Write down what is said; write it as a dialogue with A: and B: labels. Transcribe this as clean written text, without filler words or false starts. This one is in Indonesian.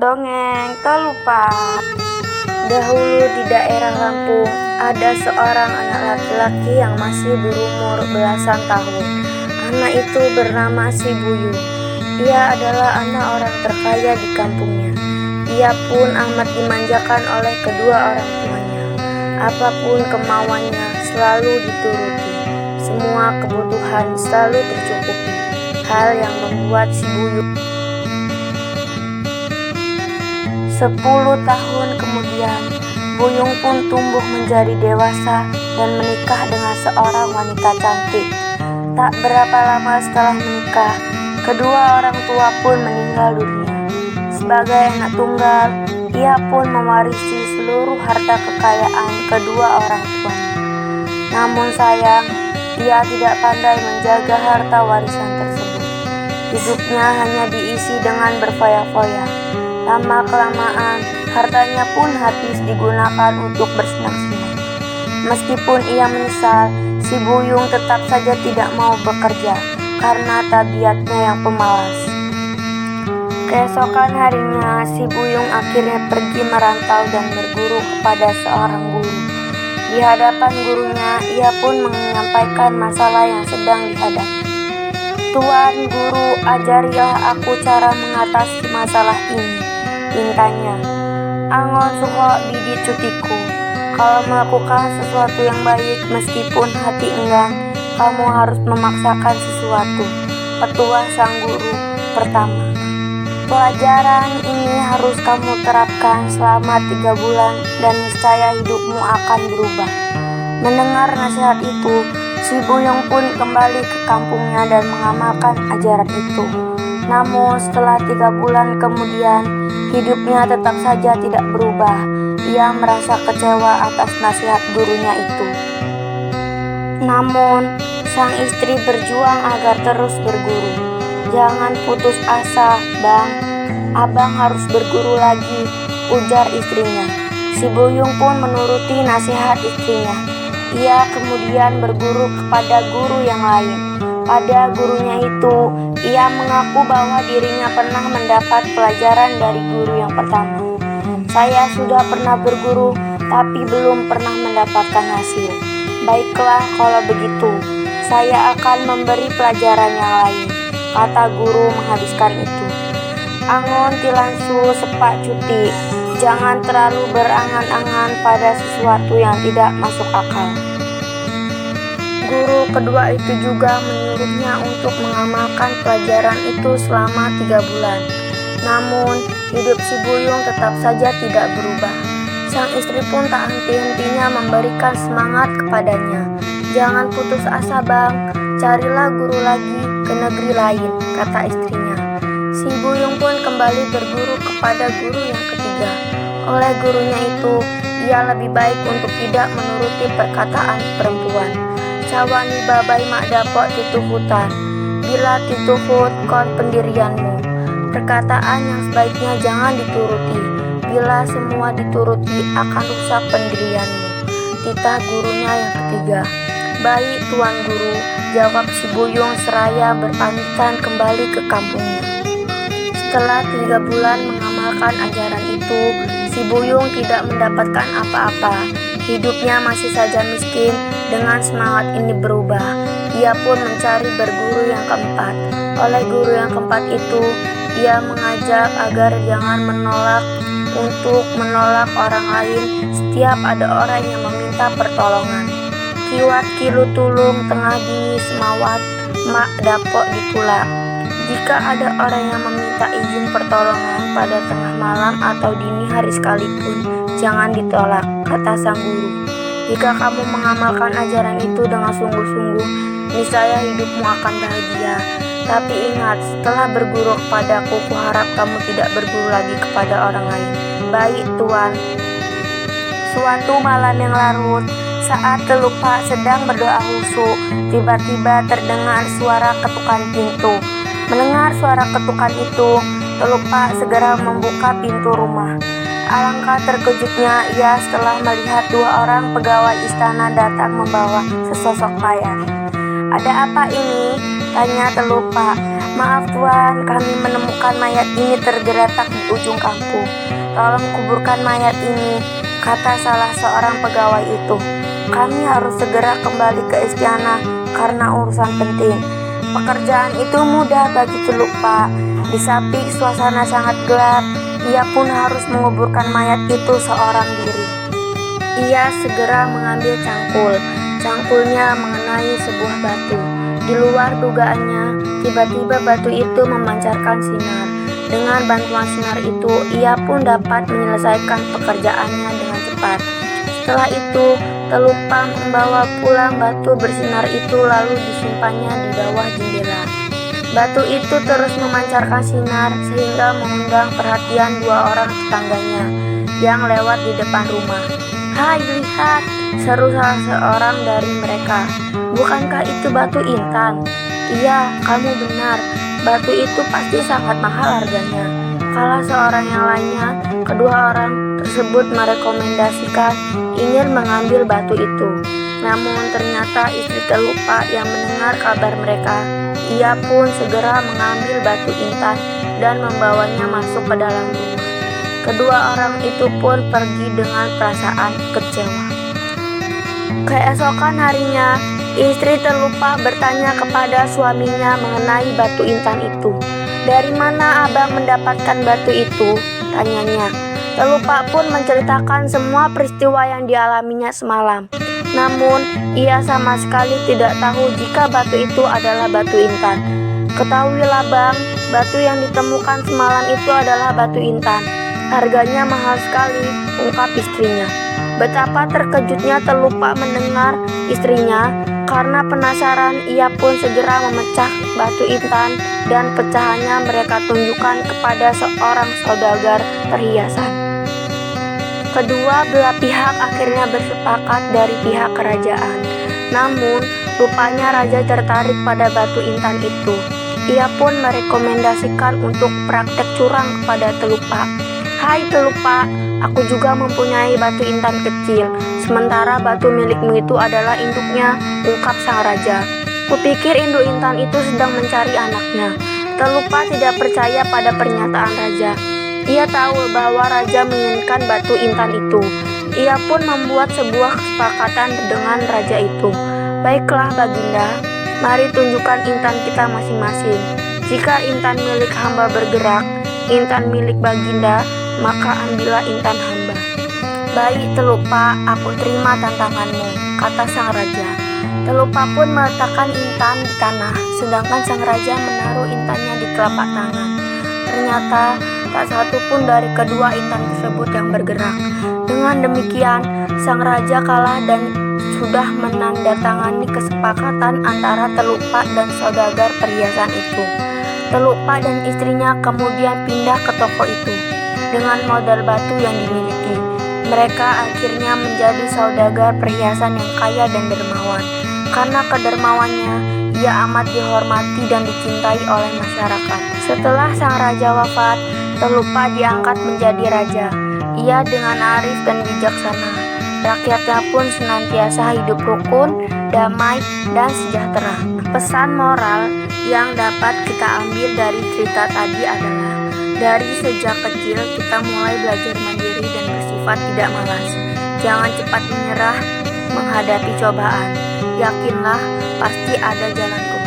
A: Dongeng Telupa. Dahulu di daerah Lampung ada seorang anak laki-laki yang masih berumur belasan tahun. Anak itu bernama Si Buyung. Ia adalah anak orang terkaya di kampungnya. Ia pun amat dimanjakan oleh kedua orang tuanya. Apapun kemauannya selalu dituruti. Semua kebutuhan selalu tercukupi. Hal yang membuat Si Buyung 10 tahun kemudian, Buyung pun tumbuh menjadi dewasa dan menikah dengan seorang wanita cantik. Tak berapa lama setelah menikah, kedua orang tua pun meninggal dunia. Sebagai anak tunggal, ia pun mewarisi seluruh harta kekayaan kedua orang tuanya. Namun sayang, ia tidak pandai menjaga harta warisan tersebut. Hidupnya hanya diisi dengan berfoya-foya. Lama-kelamaan, hartanya pun habis digunakan untuk bersenang-senang. Meskipun ia menyesal, Si Buyung tetap saja tidak mau bekerja karena tabiatnya yang pemalas. Keesokan harinya, Si Buyung akhirnya pergi merantau dan berguru kepada seorang guru. Di hadapan gurunya, ia pun menyampaikan masalah yang sedang dihadapi. "Tuan guru, ajarilah aku cara mengatasi masalah ini," mintanya. "Angon suho bidi cutiku, kalau melakukan sesuatu yang baik meskipun hati enggan, kamu harus memaksakan sesuatu," petuah sang guru pertama. "Pelajaran ini harus kamu terapkan selama 3 bulan dan niscaya hidupmu akan berubah." Mendengar nasihat itu, Si Buyung pun kembali ke kampungnya dan mengamalkan ajaran itu. Namun setelah 3 bulan kemudian, hidupnya tetap saja tidak berubah. Ia merasa kecewa atas nasihat gurunya itu. Namun, sang istri berjuang agar terus berguru. "Jangan putus asa, Bang. Abang harus berguru lagi," ujar istrinya. Si Buyung pun menuruti nasihat istrinya. Ia kemudian berguru kepada guru yang lain. Pada gurunya itu, ia mengaku bahwa dirinya pernah mendapat pelajaran dari guru yang pertama. "Saya sudah pernah berguru, tapi belum pernah mendapatkan hasil. Baiklah kalau begitu, saya akan memberi pelajaran yang lain," kata guru menghabiskan itu. "Angon tilansu sepak cuti, jangan terlalu berangan-angan pada sesuatu yang tidak masuk akal." Guru kedua itu juga menyuruhnya untuk mengamalkan pelajaran itu selama 3 bulan. Namun, hidup Si Buyung tetap saja tidak berubah. Sang istri pun tak henti-hentinya memberikan semangat kepadanya. "Jangan putus asa, Bang. Carilah guru lagi ke negeri lain," kata istrinya. Si Buyung pun kembali berguru kepada guru yang ketiga. Oleh gurunya itu, ia lebih baik untuk tidak menuruti perkataan perempuan. "Cawani babai mak dapok tituhutan, bila tituhut kon pendirianmu." Perkataan yang sebaiknya jangan dituruti. Bila semua dituruti akan rusak pendirianmu, titah gurunya yang ketiga. "Baik Tuan Guru," jawab Si Buyung seraya berpamitan kembali ke kampungnya. Setelah 3 bulan mengamalkan ajaran itu, Si Buyung tidak mendapatkan apa-apa. Hidupnya masih saja miskin. Dengan semangat ini berubah, ia pun mencari berguru yang keempat. Oleh guru yang keempat itu, ia mengajak agar jangan menolak orang lain setiap ada orang yang meminta pertolongan. "Kiwat kilu tulung tengah dini semawat, mak dapok ditulak." Jika ada orang yang meminta izin pertolongan pada tengah malam atau dini hari sekalipun, jangan ditolak, kata sang guru. "Jika kamu mengamalkan ajaran itu dengan sungguh-sungguh, niscaya hidupmu akan bahagia. Tapi ingat, setelah berguru kepadaku, kuharap kamu tidak berguru lagi kepada orang lain." "Baik, Tuan." Suatu malam yang larut, saat Telupa sedang berdoa khusyuk, tiba-tiba terdengar suara ketukan pintu. Mendengar suara ketukan itu, Telupa segera membuka pintu rumah. Alangkah terkejutnya ia setelah melihat 2 orang pegawai istana datang membawa sesosok mayat. "Ada apa ini?" tanya Telupa. "Maaf Tuan, kami menemukan mayat ini tergeletak di ujung kampung. Tolong kuburkan mayat ini," kata salah seorang pegawai itu. "Kami harus segera kembali ke istana karena urusan penting." Pekerjaan itu mudah bagi Teluk Pak. Di samping suasana sangat gelap, ia pun harus menguburkan mayat itu seorang diri. Ia segera mengambil cangkul. Cangkulnya mengenai sebuah batu. Di luar dugaannya, tiba-tiba batu itu memancarkan sinar. Dengan bantuan sinar itu, ia pun dapat menyelesaikan pekerjaannya dengan cepat. Setelah itu, Teluk Pak membawa pulang batu bersinar itu lalu disimpannya di bawah jendela. Batu itu terus memancarkan sinar sehingga mengundang perhatian dua orang tetangganya yang lewat di depan rumah. "Hai, lihat!" seru salah seorang dari mereka. "Bukankah itu batu intan?" "Iya, kamu benar. Batu itu pasti sangat mahal harganya," kala seorang yang lainnya. Kedua orang tersebut merekomendasikan ingin mengambil batu itu. Namun ternyata istri Teluk Pak yang mendengar kabar mereka, ia pun segera mengambil batu intan dan membawanya masuk ke dalam rumah. Kedua orang itu pun pergi dengan perasaan kecewa. Keesokan harinya, istri Teluk Pak bertanya kepada suaminya mengenai batu intan itu. "Dari mana abang mendapatkan batu itu?" tanyanya. Teluk Pak pun menceritakan semua peristiwa yang dialaminya semalam. Namun, ia sama sekali tidak tahu jika batu itu adalah batu intan. "Ketahuilah bang, batu yang ditemukan semalam itu adalah batu intan. Harganya mahal sekali," ungkap istrinya. Betapa terkejutnya Teluk Pak mendengar istrinya. Karena penasaran, ia pun segera memecah batu intan dan pecahannya mereka tunjukkan kepada seorang saudagar perhiasan. Kedua belah pihak akhirnya bersepakat dari pihak kerajaan. Namun, rupanya raja tertarik pada batu intan itu. Ia pun merekomendasikan untuk praktek curang kepada Teluk Pak. "Hai Teluk Pak, aku juga mempunyai batu intan kecil, sementara batu milikmu itu adalah induknya," ungkap sang raja. "Kupikir induk intan itu sedang mencari anaknya." Teluk Pak tidak percaya pada pernyataan raja. Ia tahu bahwa raja menginginkan batu intan itu. Ia pun membuat sebuah kesepakatan dengan raja itu. "Baiklah Baginda, mari tunjukkan intan kita masing-masing. Jika intan milik hamba bergerak, intan milik Baginda, maka ambillah intan hamba." "Baik Teluk Pak, aku terima tantanganmu," kata sang raja. Teluk Pak pun meletakkan intan di tanah, sedangkan sang raja menaruh intannya di telapak tangan. Ternyata tak satu pun dari kedua intan tersebut yang bergerak. Dengan demikian, sang raja kalah dan sudah menandatangani kesepakatan antara Teluk Pak dan saudagar perhiasan itu. Teluk Pak dan istrinya kemudian pindah ke toko itu dengan modal batu yang dimiliki. Mereka akhirnya menjadi saudagar perhiasan yang kaya dan dermawan. Karena kedermawannya, ia amat dihormati dan dicintai oleh masyarakat. Setelah sang raja wafat, Teluk Pak diangkat menjadi raja. Ia dengan arif dan bijaksana. Rakyatnya pun senantiasa hidup rukun, damai, dan sejahtera. Pesan moral yang dapat kita ambil dari cerita tadi adalah, dari sejak kecil kita mulai belajar mandiri dan bersifat tidak malas. Jangan cepat menyerah menghadapi cobaan. Yakinlah pasti ada jalan keluar.